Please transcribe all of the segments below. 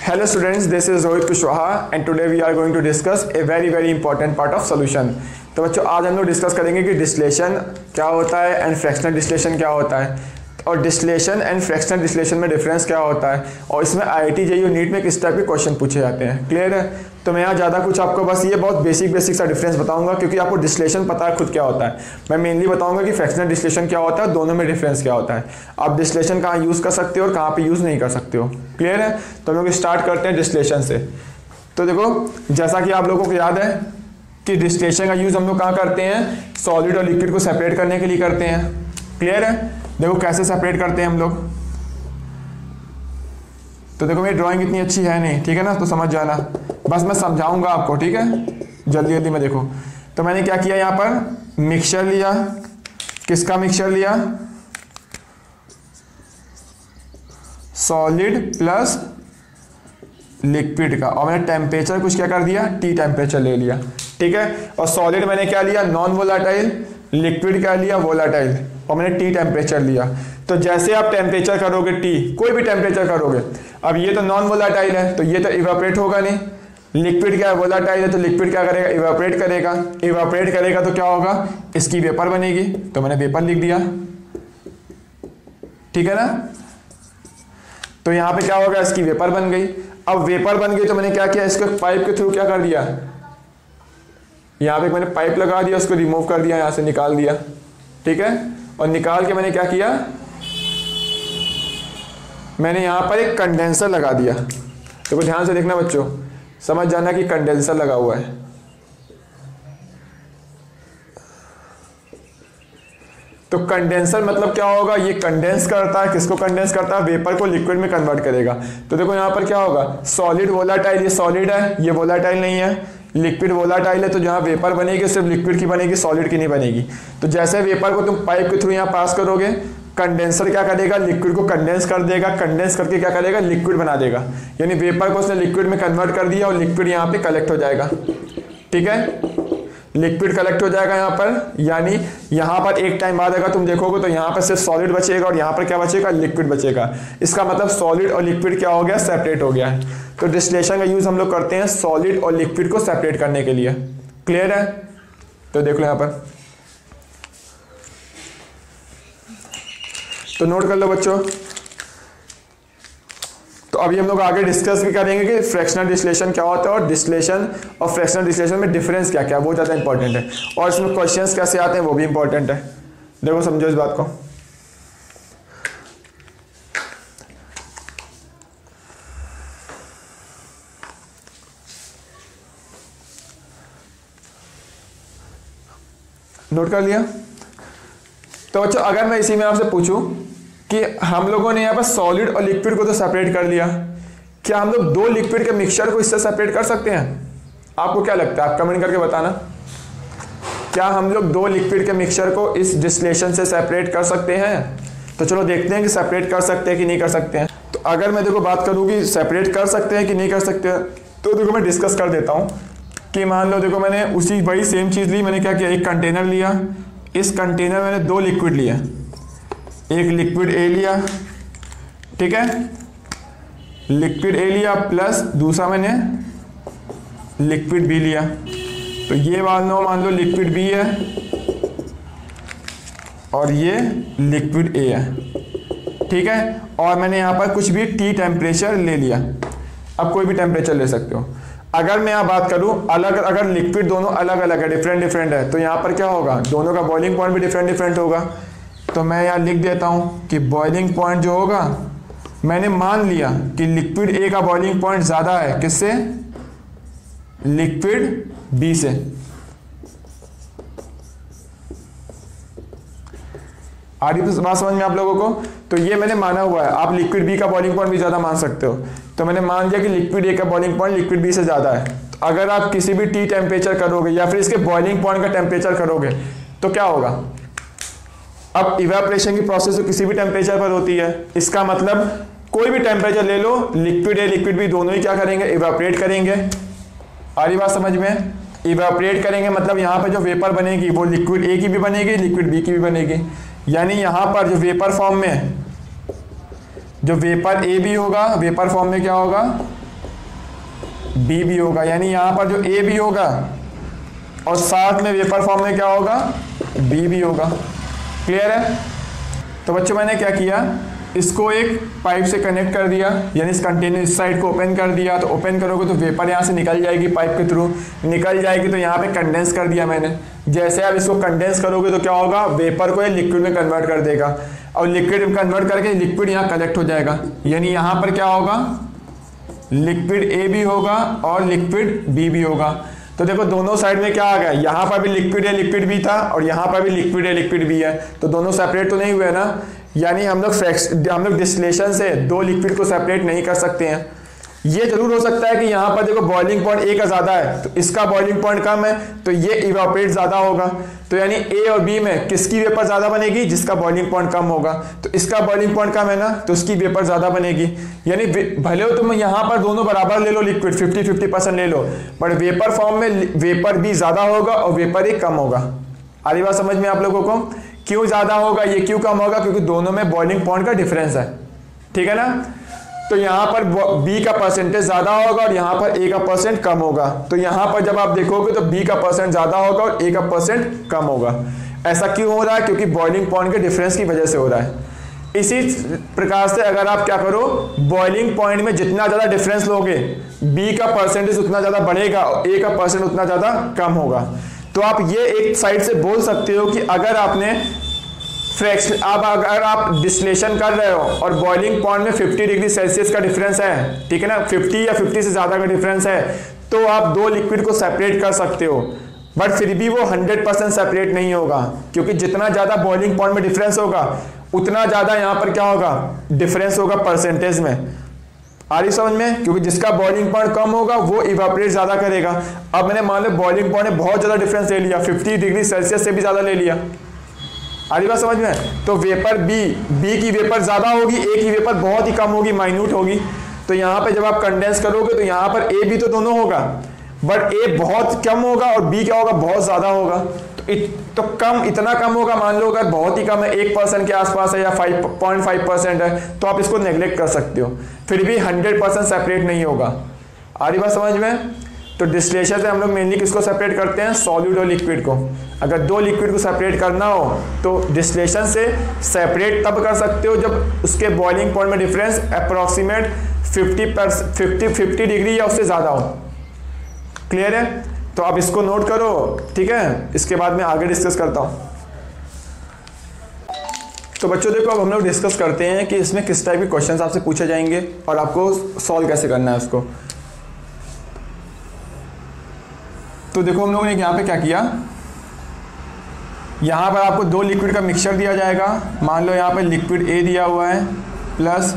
Hello students, this is Rohit Kushwaha and today we are going to discuss a very important part of solution। तो बच्चों आज हम लोग discuss करेंगे कि डिस्टिलेशन क्या होता है एंड फ्रैक्शनल डिस्टिलेशन क्या होता है और डिस्टिलेशन एंड फ्रैक्शनल डिस्टिलेशन में डिफरेंस क्या होता है और इसमें IIT JEE नीट में किस टाइप के क्वेश्चन पूछे जाते हैं। क्लियर है? तो मैं यहाँ ज़्यादा कुछ आपको बस ये बहुत बेसिक सा डिफरेंस बताऊंगा क्योंकि आपको डिस्टिलेशन पता है खुद क्या होता है। मैं मेनली बताऊंगा कि फ्रैक्शनल डिस्टिलेशन क्या होता है, दोनों में डिफरेंस क्या होता है, आप डिस्टिलेशन कहाँ यूज़ कर सकते हो और कहाँ पर यूज़ नहीं कर सकते हो। क्लियर है? तो हम लोग स्टार्ट करते हैं डिस्टिलेशन से। तो देखो जैसा कि आप लोगों को याद है कि डिस्टिलेशन का यूज़ हम लोग कहाँ करते हैं, सॉलिड और लिक्विड को सेपरेट करने के लिए करते हैं। क्लियर है? देखो कैसे सेपरेट करते हैं हम लोग। तो देखो मेरी ड्राइंग इतनी अच्छी है नहीं, ठीक है ना, तो समझ जाना, बस मैं समझाऊंगा आपको, ठीक है, जल्दी में। देखो तो मैंने क्या किया, यहाँ पर मिक्सचर लिया। किसका मिक्सचर लिया? सॉलिड प्लस लिक्विड का, और मैंने टेम्परेचर कुछ क्या कर दिया, T टेम्परेचर ले लिया। ठीक है, और सॉलिड मैंने क्या लिया, नॉन वोलाटाइल, लिक्विड क्या लिया, वोलाटाइल, और मैंने T टेम्परेचर लिया। तो जैसे आप टेम्परेचर करोगे T, कोई भी टेम्परेचर करोगे, अब ये तो नॉन वोलाटाइल है तो ये तो इवापोरेट होगा नहीं, लिक्विड क्या है, वोलाटाइल है, तो लिक्विड क्या करेगा, इवापोरेट करेगा। इवापोरेट करेगा तो क्या होगा, इसकी वेपर बनेगी, तो मैंने वेपर लिख दिया। ठीक है ना? तो यहाँ पे क्या होगा, इसकी वेपर बन गई। अब वेपर बन गई तो मैंने क्या किया, इसको पाइप के थ्रू क्या कर दिया, यहाँ पे मैंने पाइप लगा दिया, उसको रिमूव कर दिया, यहाँ से निकाल दिया। ठीक है, और निकाल के मैंने क्या किया, मैंने यहाँ पर एक कंडेंसर लगा दिया। तो ध्यान से देखना बच्चों, समझ जाना कि कंडेंसर लगा हुआ है। तो कंडेंसर मतलब क्या होगा, ये कंडेंस करता है, किसको कंडेंस करता है, वेपर को लिक्विड में कन्वर्ट करेगा। तो देखो यहाँ पर क्या होगा, सॉलिड वोलाटाइल, ये सॉलिड है, ये वोलाटाइल नहीं है, लिक्विड वोलाटाइल है, तो जहाँ वेपर बनेगी सिर्फ लिक्विड की बनेगी, सॉलिड की नहीं बनेगी। तो जैसे वेपर को तुम पाइप के थ्रू यहाँ पास करोगे, कंडेंसर क्या करेगा, लिक्विड को कंडेंस कर देगा, कंडेंस करके क्या करेगा, लिक्विड बना देगा, यानी वेपर को उसने लिक्विड में कन्वर्ट कर दिया और लिक्विड यहाँ पे कलेक्ट हो जाएगा। ठीक है, लिक्विड कलेक्ट हो जाएगा यहाँ पर, यानी यहाँ पर एक टाइम बाद अगर तुम देखोगे तो यहाँ पर सिर्फ सॉलिड बचेगा और यहाँ पर क्या बचेगा, लिक्विड बचेगा। इसका मतलब सॉलिड और लिक्विड क्या हो गया, सेपरेट हो गया है। तो डिस्टिलेशन का यूज हम लोग करते हैं सॉलिड और लिक्विड को सेपरेट करने के लिए। क्लियर है? तो देख लो यहाँ पर, तो नोट कर लो बच्चों। तो अभी हम लोग आगे डिस्कस भी करेंगे कि फ्रैक्शनल डिस्टिलेशन क्या होता है और डिस्टिलेशन और फ्रैक्शनल डिस्टिलेशन में डिफरेंस क्या क्या है, वो ज़्यादा इंपॉर्टेंट है, और इसमें क्वेश्चंस कैसे आते हैं वो भी इंपॉर्टेंट है। देखो समझो इस बात को। नोट कर लिया? तो बच्चों अगर मैं इसी में आपसे पूछूं कि हम लोगों ने यहाँ पर सॉलिड और लिक्विड को तो सेपरेट कर लिया, क्या हम लोग दो लिक्विड के मिक्सचर को इससे सेपरेट कर सकते हैं? आपको क्या लगता है, आप कमेंट करके बताना। क्या हम लोग दो लिक्विड के मिक्सचर को इस डिस्टिलेशन से सेपरेट कर सकते हैं? तो चलो देखते हैं कि सेपरेट कर सकते हैं कि नहीं कर सकते हैं। तो अगर मैं देखो बात करूँ कि सेपरेट कर सकते हैं कि नहीं कर सकते हैं, तो देखो मैं डिस्कस कर देता हूँ कि मान लो देखो मैंने उसी वही सेम चीज़ ली, मैंने क्या किया, एक कंटेनर लिया, इस कंटेनर मैंने दो लिक्विड लिया, एक लिक्विड A लिया, ठीक है, लिक्विड A लिया प्लस दूसरा मैंने लिक्विड B लिया। तो ये मान लो लिक्विड B है और ये लिक्विड A है। ठीक है, और मैंने यहाँ पर कुछ भी T टेम्परेचर ले लिया। अब कोई भी टेम्परेचर ले सकते हो। अगर मैं यहाँ बात करूँ अगर लिक्विड दोनों अलग अलग है, डिफरेंट है, तो यहाँ पर क्या होगा, दोनों का बॉइलिंग पॉइंट भी डिफरेंट होगा। तो मैं यहाँ लिख देता हूँ कि बॉइलिंग पॉइंट जो होगा, मैंने मान लिया कि लिक्विड A का बॉइलिंग पॉइंट ज़्यादा है, किससे, लिक्विड B से। आ रही बात समझ में आप लोगों को? तो ये मैंने माना हुआ है, आप लिक्विड B का बॉइलिंग पॉइंट भी ज़्यादा मान सकते हो। तो मैंने मान लिया कि लिक्विड A का बॉइलिंग पॉइंट लिक्विड B से ज़्यादा है। तो अगर आप किसी भी T टेम्परेचर करोगे या फिर इसके बॉइलिंग पॉइंट का टेम्परेचर करोगे तो क्या होगा, अब इवेपोरेशन की प्रोसेस तो किसी भी टेम्परेचर पर होती है, इसका मतलब कोई भी टेम्परेचर ले लो, लिक्विड A लिक्विड B दोनों ही क्या करेंगे, इवेपोरेट करेंगे। आ रही बात समझ में? इवेपोरेट करेंगे मतलब यहाँ पर जो वेपर बनेगी वो लिक्विड A की भी बनेगी, लिक्विड B की भी बनेगी। यानी यहाँ पर जो वेपर फॉर्म में जो वेपर ए भी होगा, वेपर फॉर्म में क्या होगा, बी भी होगा, यानी यहाँ पर जो ए भी होगा और साथ में वेपर फॉर्म में क्या होगा, बी भी होगा। क्लियर है? तो बच्चों मैंने क्या किया, इसको एक पाइप से कनेक्ट कर दिया, यानी इस कंटेनर इस साइड को ओपन कर दिया। तो ओपन करोगे तो वेपर यहाँ से निकल जाएगी, पाइप के थ्रू निकल जाएगी। तो यहाँ पे कंडेंस कर दिया मैंने। जैसे आप इसको कंडेंस करोगे तो क्या होगा, वेपर को ये लिक्विड में कन्वर्ट कर देगा, और लिक्विड में कन्वर्ट करके लिक्विड यहाँ कलेक्ट हो जाएगा। यानी यहाँ पर क्या होगा, लिक्विड ए भी होगा और लिक्विड बी भी होगा। तो देखो दोनों साइड में क्या आ गया, यहाँ पर भी लिक्विड है लिक्विड भी था, और यहाँ पर भी लिक्विड है लिक्विड भी है। तो दोनों सेपरेट तो नहीं हुए ना, यानी हम लोग डिस्टिलेशन से दो लिक्विड को सेपरेट नहीं कर सकते हैं। ये जरूर हो सकता है कि यहाँ पर देखो बॉइलिंग पॉइंट ए का ज़्यादा है, तो इसका बॉइलिंग पॉइंट कम है, तो ये इवापोरेट ज़्यादा होगा। तो यानी ए और बी में किसकी वेपर ज़्यादा बनेगी, जिसका बॉइलिंग पॉइंट कम होगा। तो इसका बॉइलिंग पॉइंट कम है ना, तो उसकी वेपर ज़्यादा बनेगी। यानी भले हो तुम यहाँ पर दोनों बराबर ले लो, लिक्विड 50-50% ले लो, बट वेपर फॉर्म में वेपर बी ज़्यादा होगा और वेपर ए कम होगा। आ रही बात समझ में आप लोगों को? क्यों ज़्यादा होगा, ये क्यों कम होगा, क्योंकि दोनों में बॉइलिंग पॉइंट का डिफरेंस है। ठीक है ना? तो यहाँ पर बी का परसेंटेज ज़्यादा होगा और यहाँ पर ए का परसेंट कम होगा। तो यहाँ पर जब आप देखोगे तो बी का परसेंट ज़्यादा होगा और ए का परसेंट कम होगा। ऐसा क्यों हो रहा है, क्योंकि बॉइलिंग पॉइंट के डिफरेंस की वजह से हो रहा है। इसी प्रकार से अगर आप क्या करो, बॉइलिंग पॉइंट में जितना ज़्यादा डिफरेंस लोगे, बी का परसेंटेज उतना ज़्यादा बढ़ेगा और ए का परसेंट उतना ज़्यादा कम होगा। तो आप ये एक साइड से बोल सकते हो कि अगर आपने अगर आप डिस्टिलेशन कर रहे हो और बॉइलिंग पॉइंट में 50 डिग्री सेल्सियस का डिफरेंस है, ठीक है ना, 50 या 50 से ज़्यादा का डिफरेंस है, तो आप दो लिक्विड को सेपरेट कर सकते हो। बट फिर भी वो 100% सेपरेट नहीं होगा, क्योंकि जितना ज़्यादा बॉइलिंग पॉइंट में डिफरेंस होगा उतना ज़्यादा यहाँ पर क्या होगा, डिफरेंस होगा परसेंटेज में। आ रही समझ में? क्योंकि जिसका बॉइलिंग पॉइंट कम होगा वो इवापोरेट ज़्यादा करेगा। अब मैंने मान लो बॉइलिंग पॉइंट में बहुत ज़्यादा डिफरेंस ले लिया, 50 डिग्री सेल्सियस से भी ज़्यादा ले लिया। आ रही बात समझ में? तो वेपर बी की वेपर ज़्यादा होगी, ए की वेपर बहुत ही कम होगी, माइन्यूट होगी। तो यहाँ पे जब आप कंडेंस करोगे तो यहाँ पर ए भी तो दोनों होगा, बट ए बहुत कम होगा और बी क्या होगा, बहुत ज़्यादा होगा। तो कम इतना कम होगा, मान लो अगर बहुत ही कम है, 1% के आसपास है या 5.5% है, तो आप इसको नेग्लेक्ट कर सकते हो, फिर भी 100% सेपरेट नहीं होगा। आ रही बात समझ में? तो डिस्टिलेशन से हम लोग मेनली किसको सेपरेट करते हैं, सॉलिड और लिक्विड को। अगर दो लिक्विड को सेपरेट करना हो तो डिस्टिलेशन से सेपरेट तब कर सकते हो जब उसके बॉइलिंग पॉइंट में डिफरेंस अप्रॉक्सीमेट 50 डिग्री या उससे ज़्यादा हो। क्लियर है? तो आप इसको नोट करो, ठीक है? इसके बाद मैं आगे डिस्कस करता हूँ। तो बच्चों देखो, अब हम लोग डिस्कस करते हैं कि इसमें किस टाइप के क्वेश्चंस आपसे पूछे जाएंगे और आपको सॉल्व कैसे करना है उसको। तो देखो हम लोगों ने यहाँ पे क्या किया, यहाँ पर आपको दो लिक्विड का मिक्सचर दिया जाएगा। मान लो यहाँ पे लिक्विड ए दिया हुआ है प्लस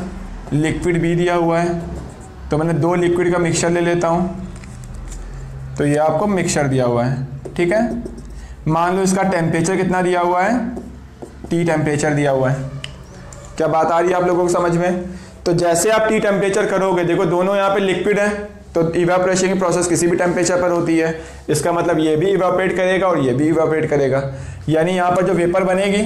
लिक्विड बी दिया हुआ है, तो मैंने दो लिक्विड का मिक्सचर ले लेता हूँ। तो ये आपको मिक्सचर दिया हुआ है, ठीक है। मान लो इसका टेम्परेचर कितना दिया हुआ है, टी टेम्परेचर दिया हुआ है। क्या बात आ रही है आप लोगों को समझ में? तो जैसे आप टी टेम्परेचर करोगे, देखो दोनों यहाँ पे लिक्विड है, तो इवेपोरेशन की प्रोसेस किसी भी टेम्परेचर पर होती है। इसका मतलब ये भी इवेपोरेट करेगा और ये भी इवेपोरेट करेगा। यानी यहाँ पर जो वेपर बनेगी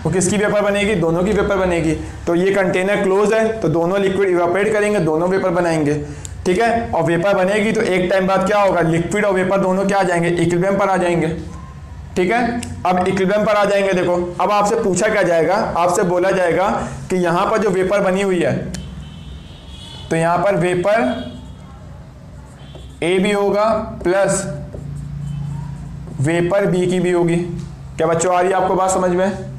वो किसकी वेपर बनेगी, दोनों की वेपर बनेगी। तो ये कंटेनर क्लोज है, तो दोनों लिक्विड इवेपोरेट करेंगे, दोनों वेपर बनाएंगे, ठीक है। और वेपर बनेगी तो एक टाइम बाद क्या होगा, लिक्विड और वेपर दोनों क्या आ जाएंगे, इक्विलिब्रियम पर आ जाएंगे, ठीक है। अब इक्विलिब्रियम पर आ जाएंगे। देखो अब आपसे पूछा क्या जाएगा, आपसे बोला जाएगा कि यहाँ पर जो वेपर बनी हुई है, तो यहाँ पर वेपर ए भी होगा प्लस वेपर बी की भी होगी। क्या बच्चों आ रही है आपको बात समझ में?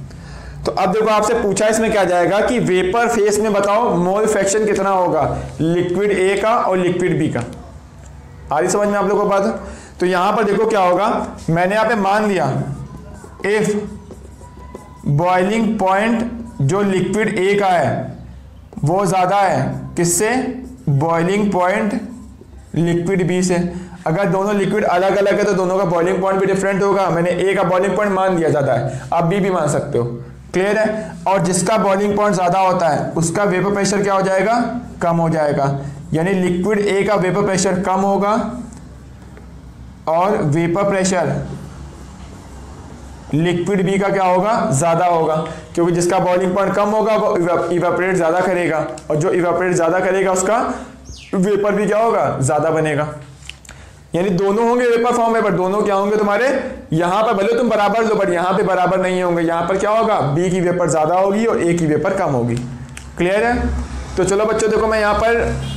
तो अब देखो आपसे पूछा इसमें क्या जाएगा कि वेपर फेस में बताओ मोल फ्रैक्शन कितना होगा, लिक्विड ए का और लिक्विड बी का। आ रही समझ में आप लोगों को बात? तो यहां पर देखो क्या होगा, मैंने यहां पे मान लिया इफ बॉइलिंग पॉइंट जो लिक्विड ए का है वो ज्यादा है किससे, बॉइलिंग पॉइंट लिक्विड बी से। अगर दोनों लिक्विड अलग अलग है तो दोनों का बॉइलिंग पॉइंट भी डिफरेंट होगा। मैंने ए का बॉइलिंग पॉइंट मान दिया ज्यादा है, आप बी भी मान सकते हो, क्लियर है। और जिसका बॉइलिंग पॉइंट ज्यादा होता है उसका वेपर प्रेशर क्या हो जाएगा, कम हो जाएगा। यानी लिक्विड ए का वेपर प्रेशर कम होगा और वेपर प्रेशर लिक्विड बी का क्या होगा, ज्यादा होगा, क्योंकि जिसका बॉइलिंग पॉइंट कम होगा वो इवेपोरेट ज्यादा करेगा, और जो इवेपोरेट ज्यादा करेगा उसका वेपर भी क्या होगा, ज्यादा बनेगा। यानी दोनों होंगे वेपर फॉर्म में, बट दोनों क्या होंगे तुम्हारे, यहां पर भले तुम बराबर लो बट यहां पे बराबर नहीं होंगे। यहां पर क्या होगा, बी की वेपर ज्यादा होगी और ए की वेपर कम होगी। क्लियर है? तो चलो बच्चों देखो, मैं यहां पर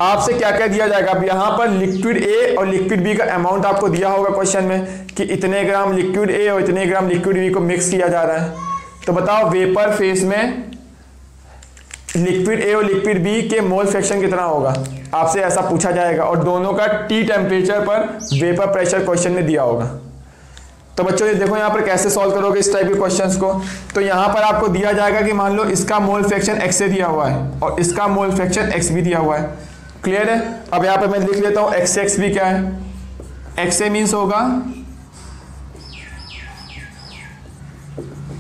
आपसे क्या क्या दिया जाएगा। अब यहां पर लिक्विड ए और लिक्विड बी का अमाउंट आपको दिया होगा क्वेश्चन में कि इतने ग्राम लिक्विड ए और इतने ग्राम लिक्विड बी को मिक्स किया जा रहा है। तो बताओ वेपर फेज में लिक्विड ए और लिक्विड बी के मोल फ्रैक्शन कितना होगा, आपसे ऐसा पूछा जाएगा, और दोनों का टी टेम्परेचर पर वेपर प्रेशर क्वेश्चन में दिया होगा। तो बच्चों ये देखो यहाँ पर कैसे सॉल्व करोगे इस टाइप के क्वेश्चंस को। तो यहाँ पर आपको दिया जाएगा कि मान लो इसका मोल फ्रैक्शन एक्स से दिया हुआ है और इसका मोल फ्रैक्शन एक्स भी दिया हुआ है। क्लियर है? अब यहाँ पर मैं लिख लेता हूँ एक्स से एक्स भी क्या है, एक्स से मीन्स होगा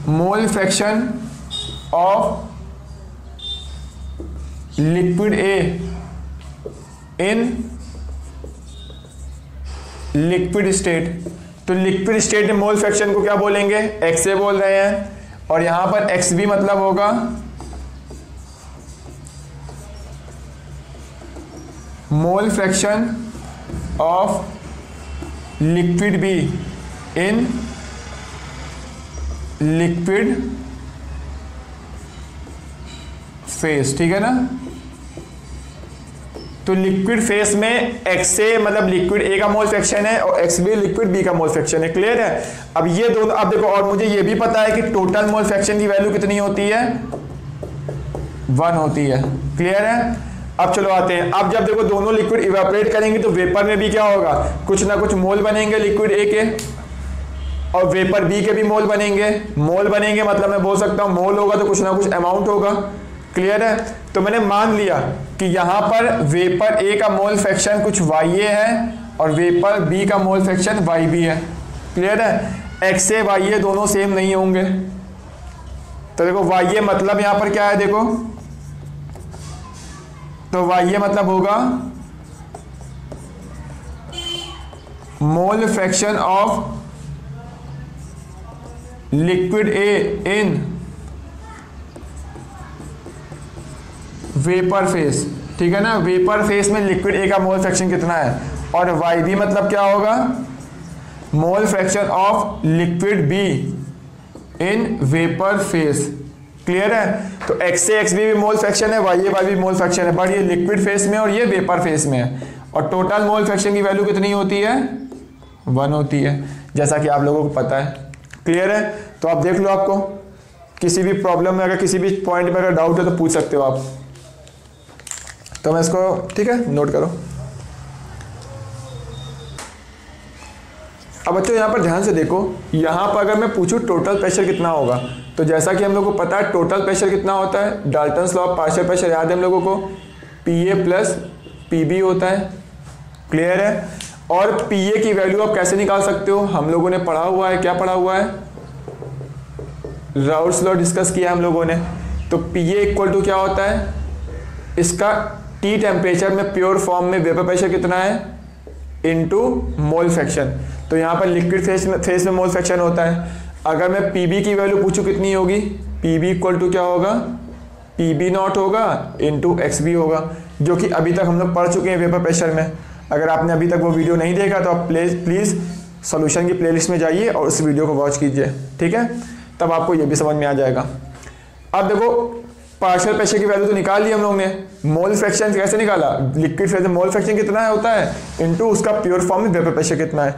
mole fraction of liquid A in liquid state. तो लिक्विड स्टेट में मोल फ्रैक्शन को क्या बोलेंगे, एक्स से बोल रहे हैं, और यहां पर एक्स भी मतलब होगा mole fraction of liquid be in liquid phase. ठीक है ना? तो लिक्विड फेस में एक्स से मतलब लिक्विड ए का मोल फ्रैक्शन है और एक्स भी लिक्विड बी का मोल फ्रैक्शन है। क्लियर है? अब ये दोनों, अब देखो, और मुझे ये भी पता है कि टोटल मोल फ्रैक्शन की वैल्यू कितनी होती है, 1 होती है। क्लियर है? अब चलो आते हैं, अब जब देखो दोनों लिक्विड इवेपोरेट करेंगे तो वेपर में भी क्या होगा, कुछ ना कुछ मोल बनेंगे लिक्विड ए के, और वेपर बी के भी मोल बनेंगे। मोल बनेंगे मतलब मैं बोल सकता हूं मोल होगा तो कुछ ना कुछ अमाउंट होगा। क्लियर है? तो मैंने मान लिया कि यहां पर वेपर ए का मोल फ्रैक्शन कुछ वाई ए है और वेपर बी का मोल फ्रैक्शन वाई बी है। क्लियर है? एक्स ए वाई ए दोनों सेम नहीं होंगे। तो देखो वाई ए मतलब यहां पर क्या है, देखो तो वाई ए मतलब होगा mole fraction of liquid A in vapour face. ठीक है ना? वेपर फेस में लिक्विड ए का मोल फ्रैक्शन कितना है, और वाई बी मतलब क्या होगा, mole fraction of liquid be in vapour face. Clear है? तो एक्स से एक्स बी भी मोल फ्रैक्शन है, वाई ए वाई भी मोल फ्रैक्शन है, बट ये लिक्विड फेस में और ये वेपर फेस में है, और टोटल मोल फ्रैक्शन की वैल्यू कितनी होती है, 1 होती है, जैसा कि आप लोगों को पता है। क्लियर है? तो आप देख लो, आपको किसी भी प्रॉब्लम में अगर किसी भी पॉइंट में अगर डाउट है तो पूछ सकते हो आप। तो मैं इसको, ठीक है, नोट करो। अब बच्चों यहाँ पर ध्यान से देखो, यहाँ पर अगर मैं पूछूं टोटल प्रेशर कितना होगा, तो जैसा कि हम लोगों को पता है टोटल प्रेशर कितना होता है, Dalton's law of partial pressure याद है हम लोगों को, पीए प्लस पीबी होता है। क्लियर है? और पीए की वैल्यू आप कैसे निकाल सकते हो, हम लोगों ने पढ़ा हुआ है, क्या पढ़ा हुआ है, राउल्ट्स लॉ डिस्कस किया हम लोगों ने। तो पीए इक्वल टू क्या होता है, इसका टी टेम्परेचर में प्योर फॉर्म में वेपर प्रेशर कितना है इनटू मोल फ्रैक्शन। तो यहाँ पर लिक्विड फेस में मोल फ्रैक्शन होता है। अगर मैं पीबी की वैल्यू पूछूं कितनी होगी, पीबी इक्वल टू क्या होगा, पीबी नॉट होगा इनटू एक्सबी होगा, जो कि अभी तक हम लोग पढ़ चुके हैं वेपर प्रेशर में। अगर आपने अभी तक वो वीडियो नहीं देखा तो आप प्लीज़ सॉल्यूशन की प्लेलिस्ट में जाइए और उस वीडियो को वॉच कीजिए। ठीक है? तब आपको ये भी समझ में आ जाएगा। अब देखो पार्शियल प्रेशर की वैल्यू तो निकाल ली हम लोग ने, मोल फ्रैक्शन कैसे निकाला, लिक्विड फेज में मोल फ्रैक्शन कितना होता है इनटू उसका प्योर फॉर्म में वेपर प्रेशर कितना है।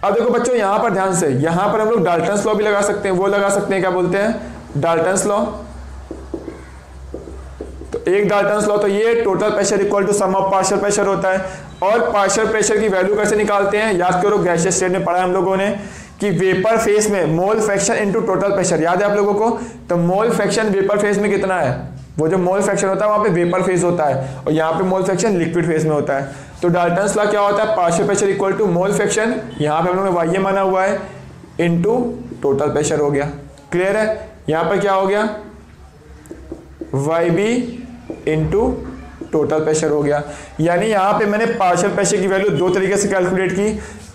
अब देखो बच्चों यहाँ पर ध्यान से, यहाँ पर हम लोग डाल्टन्स लॉ भी लगा सकते हैं, वो लगा सकते हैं, क्या बोलते हैं, डाल्टन्स लॉ। तो एक डाल्टन्स लॉ तो ये total pressure equal to sum of partial pressure होता है। और पार्शियल प्रेशर की वैल्यू कैसे निकालते हैं, याद करो गैसियस स्टेट में पढ़ा है हम लोगों ने कि वेपर फेस में mole fraction into total pressure, याद है आप लोगों को। तो मोल फ्रैक्शन वेपर फेस में कितना है, वो जो मोल फ्रैक्शन होता है वहां पे वेपर फेस होता है, और यहाँ पे मोल फ्रैक्शन लिक्विड फेस में होता है। तो डाल्टन्स लॉ क्या होता है, partial pressure equal to mole fraction, यहाँ पे हम लोगों ने वाई ए माना हुआ है, इनटू टोटल प्रेशर हो गया। क्लियर है? यहाँ पर क्या हो गया, Y B into total pressure हो गया। यानी यहाँ पे मैंने पार्शियल प्रेशर की वैल्यू दो तरीके से कैलकुलेट की,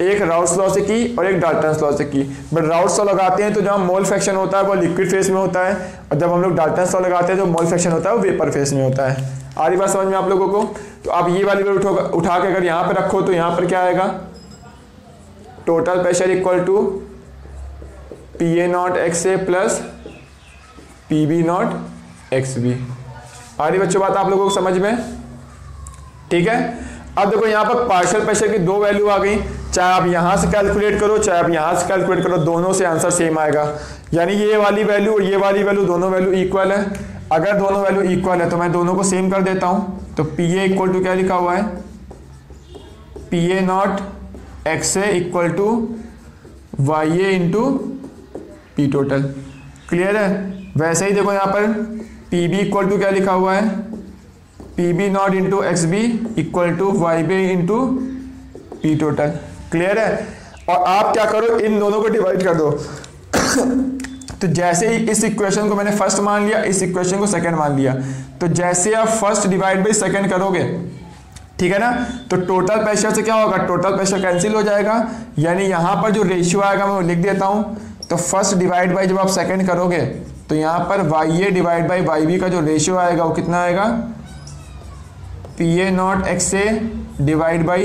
एक राउट्स लॉ से की और एक डाल्टन्स लॉ से की। बट राउट्स लॉ लगाते हैं तो जहाँ मोल फ्रैक्शन होता है वो लिक्विड फेस में होता है, और जब हम लोग डाल्टन्स लॉ लगाते हैं जो मोल फ्रैक्शन होता है वो वेपर फेस में होता है। आ रही बात समझ में आप लोगों को? तो आप ये वाली वैल्यू उठा के अगर यहाँ पर रखो तो यहाँ पर क्या आएगा, total pressure equal to PA0 XA plus PB0 XB। आ रही बच्चों बात आप लोगों को समझ में? ठीक है। अब देखो यहाँ पर पार्शियल प्रेशर की दो वैल्यू आ गई, चाहे आप यहाँ से कैलकुलेट करो चाहे आप यहाँ से कैलकुलेट करो, दोनों से आंसर सेम आएगा। यानी ये वाली वैल्यू और ये वाली वैल्यू दोनों वैल्यू इक्वल है। अगर दोनों वैल्यू इक्वल है तो मैं दोनों को सेम कर देता हूँ। तो PA इक्वल टू क्या लिखा हुआ है, PA0 XA equal to YA into P total. Clear है? वैसे ही देखो यहाँ पर PB इक्वल टू क्या लिखा हुआ है, PB0 into XB equal to YB into P total. Clear है? और आप क्या करो, इन दोनों को डिवाइड कर दो। तो जैसे ही इस इक्वेशन को मैंने फर्स्ट मान लिया, इस इक्वेशन को सेकंड मान लिया, तो जैसे आप फर्स्ट डिवाइड बाई सेकंड करोगे, ठीक है ना, तो टोटल प्रेशर से क्या होगा, टोटल प्रेशर कैंसिल हो जाएगा। यानी यहाँ पर जो रेशियो आएगा मैं वो लिख देता हूँ। तो फर्स्ट डिवाइड बाई जब आप सेकंड करोगे तो यहाँ पर YA डिवाइड बाई YB का जो रेशियो आएगा वो कितना आएगा, PA0 XA divide by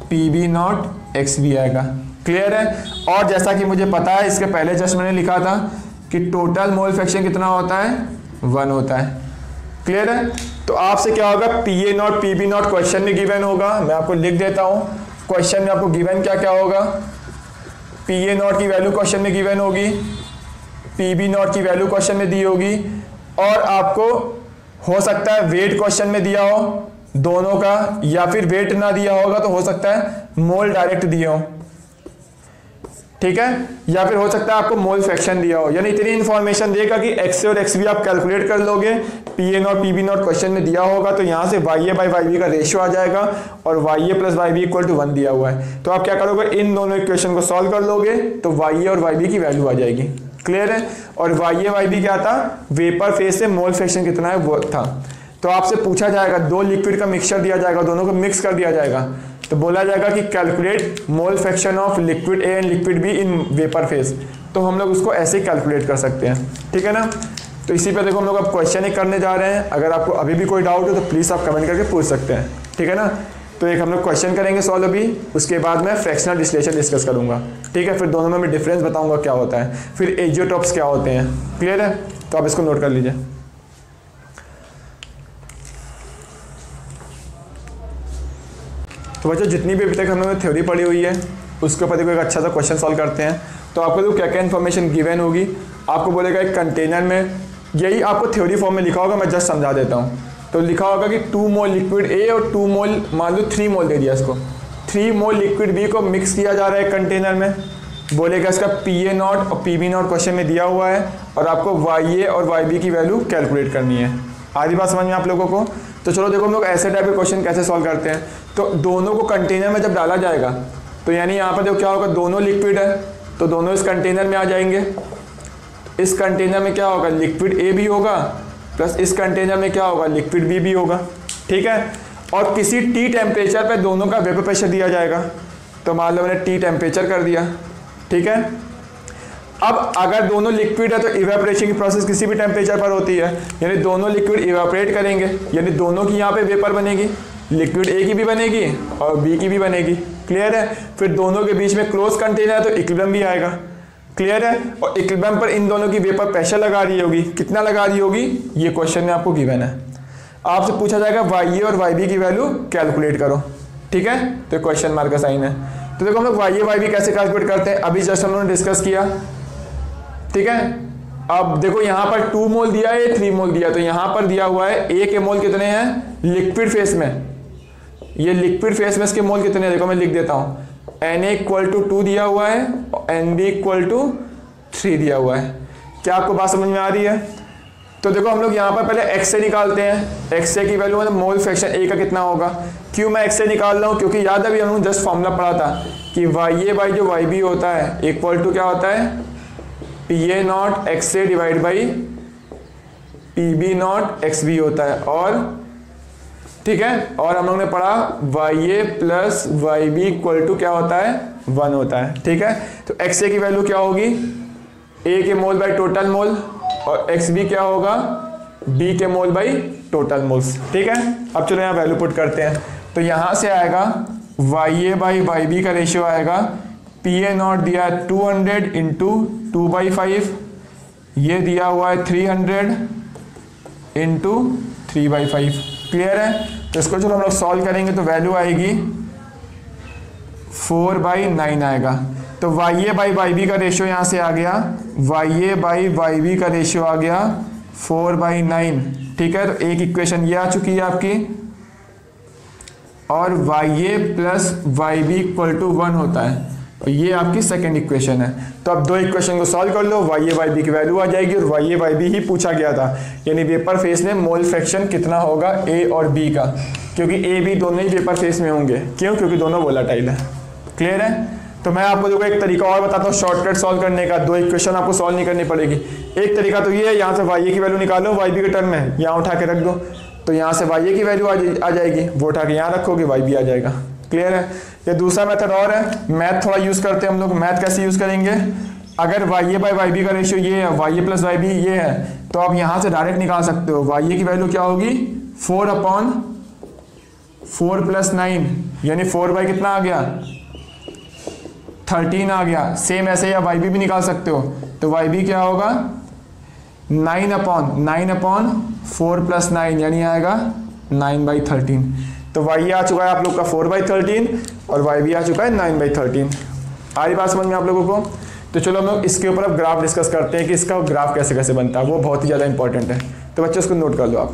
PB0 XB आएगा। क्लियर है? और जैसा कि मुझे पता है, इसके पहले जस्ट मैंने लिखा था कि टोटल मोल फ्रैक्शन कितना होता है, 1 होता है। क्लियर है? तो आपसे क्या होगा, PA0 PB0 क्वेश्चन में गिवन होगा, मैं आपको लिख देता हूँ। क्वेश्चन में आपको गिवन क्या क्या होगा, PA0 की वैल्यू क्वेश्चन में गिवन होगी, PB0 की वैल्यू क्वेश्चन में दी होगी, और आपको हो सकता है वेट क्वेश्चन में दिया हो दोनों का, या फिर वेट ना दिया होगा तो हो सकता है मोल डायरेक्ट दिए हो। ठीक है? या फिर हो सकता है आपको मोल फ्रैक्शन दिया हो। यानी इतनी इंफॉर्मेशन देगा कि XA और XB आप कैलकुलेट कर लोगे। PA0 PB0 क्वेश्चन में दिया होगा तो यहाँ से YA बाई YB का रेशियो आ जाएगा, और YA plus YB equal to 1 दिया हुआ है। तो आप क्या करोगे, इन दोनों इक्वेशन को सॉल्व कर लोगे तो YA और YB की वैल्यू आ जाएगी। क्लियर है? और YA YB क्या था, वेपर फेज से मोल फ्रैक्शन कितना है वो था। तो आपसे पूछा जाएगा, दो लिक्विड का मिक्सचर दिया जाएगा, दोनों को मिक्स कर दिया जाएगा, तो बोला जाएगा कि calculate mole fraction of liquid A and liquid be in vapour phase. तो हम लोग उसको ऐसे ही कैलकुलेट कर सकते हैं। ठीक है ना? तो इसी पे देखो हम लोग अब क्वेश्चन ही करने जा रहे हैं। अगर आपको अभी भी कोई डाउट हो तो प्लीज़ आप कमेंट करके पूछ सकते हैं। ठीक है ना? तो एक हम लोग क्वेश्चन करेंगे सॉल्व अभी, उसके बाद मैं फ्रैक्शनल डिस्टिलेशन डिस्कस करूंगा। ठीक है? फिर दोनों में मैं डिफरेंस बताऊंगा क्या होता है, फिर एजियोटॉप्स क्या होते हैं। क्लियर है? तो आप इसको नोट कर लीजिए। तो बच्चों जितनी भी अभी तक हम लोगों ने थ्योरी पढ़ी हुई है उसके ऊपर देखो एक अच्छा सा क्वेश्चन सॉल्व करते हैं। तो आपको देखो क्या क्या इन्फॉर्मेशन गिवन होगी। आपको बोलेगा एक कंटेनर में, यही आपको थ्योरी फॉर्म में लिखा होगा, मैं जस्ट समझा देता हूँ। तो लिखा होगा कि 2 मोल लिक्विड ए और 2 मोल, मान लो 3 मोल दे दिया इसको, 3 मोल लिक्विड बी को मिक्स किया जा रहा है कंटेनर में। बोलेगा इसका PA0 और PB0 क्वेश्चन में दिया हुआ है, और आपको YA और YB की वैल्यू कैलकुलेट करनी है। आधी बात समझ में आप लोगों को? तो चलो देखो हम लोग ऐसे टाइप के क्वेश्चन कैसे सॉल्व करते हैं। तो दोनों को कंटेनर में जब डाला जाएगा तो यानी यहाँ पर देखो क्या होगा, दोनों लिक्विड है तो दोनों इस कंटेनर में आ जाएंगे। इस कंटेनर में क्या होगा, लिक्विड ए भी होगा, प्लस इस कंटेनर में क्या होगा, लिक्विड बी भी होगा। ठीक है? और किसी T टेम्परेचर पे दोनों का वेपर प्रेशर दिया जाएगा। तो मान लो मैंने T टेम्परेचर कर दिया। ठीक है? अब अगर दोनों लिक्विड है तो इवेपोरेशन की प्रोसेस किसी भी टेम्परेचर पर होती है, यानी दोनों लिक्विड इवेपोरेट करेंगे, यानी दोनों की यहाँ पे वेपर बनेगी, लिक्विड ए की भी बनेगी और बी की भी बनेगी। क्लियर है? फिर दोनों के बीच में क्लोज कंटेनर है तो इक्विलिब्रियम भी आएगा। क्लियर है? और इक्विलिब्रियम पर इन दोनों की वेपर प्रेशर लगा रही होगी, कितना लगा रही होगी ये क्वेश्चन में आपको गिवन है। आपसे पूछा जाएगा YA और YB की वैल्यू कैलकुलेट करो। ठीक है? तो क्वेश्चन मार्क का साइन है। तो देखो हम लोग YA YB कैसे कैलकुलेट करते हैं, अभी जस्ट हम लोगों ने डिस्कस किया। ठीक है? अब देखो यहाँ पर 2 मोल दिया है, 3 मोल दिया, तो यहाँ पर दिया हुआ है A के मोल कितने हैं लिक्विड फेस में, ये लिक्विड फेस में इसके मोल कितने हैं देखो मैं लिख देता हूँ। Na इक्वल टू 2 दिया हुआ है और Nb इक्वल टू 3 दिया हुआ है। क्या आपको बात समझ में आ रही है? तो देखो हम लोग यहाँ पर पहले XA निकालते हैं। XA की वैल्यू मतलब मोल फ्रैक्शन A का कितना होगा। क्यों मैं XA निकाल रहा हूँ, क्योंकि याद अभी हमने जस्ट फॉर्मूला पढ़ा था कि YA बाई जो YB होता है इक्वल टू क्या होता है, PA0 XA divide by PB0 XB होता है, और ठीक है। और हम लोग ने पढ़ा YA plus YB equal to क्या होता है 1 होता है, ठीक है। तो XA की वैल्यू क्या होगी A के मोल बाई टोटल मोल, और XB क्या होगा B के मोल बाई टोटल मोल्स, ठीक है। अब चलो यहाँ वैल्यू पुट करते हैं। तो यहाँ से आएगा YA बाई YB का रेशियो आएगा PA नॉट दिया है 200 इंटू 2/5, ये दिया हुआ है 300 इंटू 3/5, क्लियर है। तो इसको चलो हम लोग सॉल्व करेंगे तो वैल्यू आएगी 4/9 आएगा। तो YA बाई YB का रेशियो यहाँ से आ गया, YA बाई YB का रेशियो आ गया 4/9, ठीक है। तो एक इक्वेशन ये आ चुकी है आपकी, और YA plus YB equal to 1 होता है, और ये आपकी सेकेंड इक्वेशन है। तो अब दो इक्वेशन को सॉल्व कर लो, YA YB की वैल्यू आ जाएगी, और YA YB ही पूछा गया था, यानी वेपर फेस में मोल फ्रैक्शन कितना होगा A और B का, क्योंकि A B दोनों ही वेपर फेस में होंगे। क्यों? क्योंकि दोनों वोलेटाइल है, क्लियर है। तो मैं आपको देखो एक तरीका और बताता हूँ शॉर्टकट सॉल्व करने का, दो इक्वेशन आपको सॉल्व नहीं करनी पड़ेगी। एक तरीका तो ये है, यहाँ से YA की वैल्यू निकालो YB के टर्म में, यहाँ उठा के रख दो, तो यहाँ से YA की वैल्यू आ जाएगी, वो उठा के यहाँ रखोगे YB आ जाएगा, क्लियर है। ये दूसरा मेथड और है, मैथ थोड़ा यूज करते हैं हम लोग। मैथ कैसे यूज करेंगे, अगर YA बाई YB का रेशियो ये है, YA प्लस YB ये है, तो आप यहाँ से डायरेक्ट निकाल सकते हो। YA की वैल्यू क्या होगी 4/4 प्लस 9, यानी 4 बाई कितना आ गया 13 आ गया। सेम ऐसे या YB भी निकाल सकते हो, तो YB क्या होगा 9/4 प्लस 9, यानी आएगा 9/13। तो YA आ चुका है आप लोग का 4/13, और YB आ चुका है 9/13। आ रही बात समझ में आप लोगों को। तो चलो हम लोग इसके ऊपर अब ग्राफ डिस्कस करते हैं कि इसका ग्राफ कैसे कैसे बनता है, वो बहुत ही ज़्यादा इंपॉर्टेंट है। तो बच्चों इसको नोट कर लो आप।